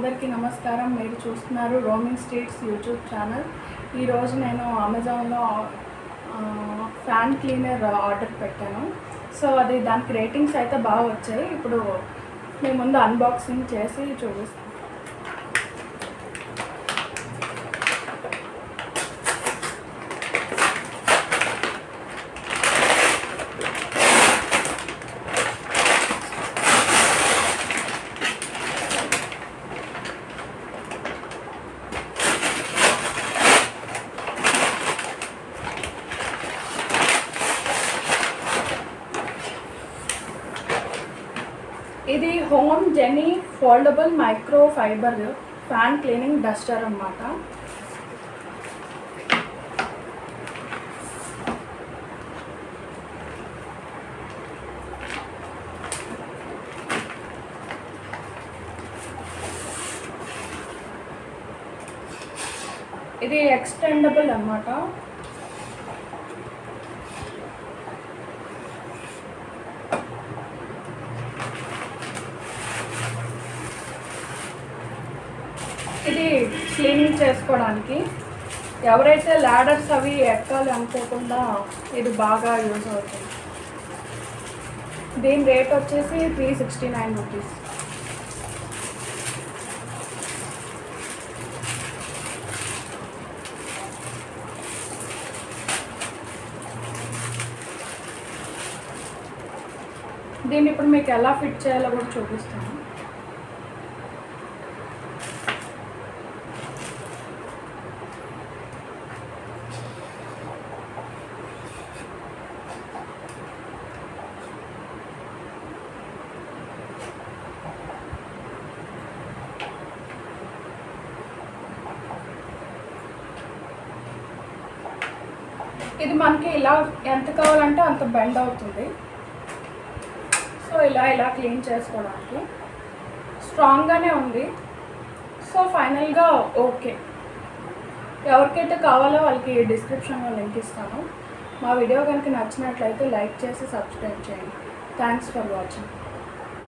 అందరికీ నమస్కారం. మీరు చూస్తున్నారు రోమింగ్ స్ట్రీట్స్ యూట్యూబ్ ఛానల్. ఈరోజు నేను అమెజాన్లో ఫ్యాన్ క్లీనర్ ఆర్డర్ పెట్టాను. సో అది దానికి రేటింగ్స్ అయితే బాగా వచ్చాయి. ఇప్పుడు మేము ముందు అన్బాక్సింగ్ చేసి చూపిస్తాను. ఇది home genie foldable micro fibre fan cleaning duster అన్నమాట. ఇది ఎక్స్టెండబుల్ అన్నమాట. ఇది క్లీనింగ్ చేసుకోవడానికి ఎవరైతే ల్యాడర్స్ అవి ఎక్కాలి అనుకోకుండా ఇది బాగా యూజ్ అవుతుంది. దీని రేట్ వచ్చేసి 369 రూపీస్. దీన్ని ఇప్పుడు మీకు ఎలా ఫిట్ చేయాలో కూడా చూపిస్తాను. ఇది మనకి ఇలా ఎంత కావాలంటే అంత బెండ్ అవుతుంది. సో ఇలా క్లీన్ చేసుకోవడానికి స్ట్రాంగ్గానే ఉంది. సో ఫైనల్గా ఓకే. ఎవరికైతే కావాలో వాళ్ళకి డిస్క్రిప్షన్లో లింక్ ఇస్తాను. మా వీడియో కనుక నచ్చినట్లయితే లైక్ చేసి సబ్స్క్రైబ్ చేయండి. Thanks for watching.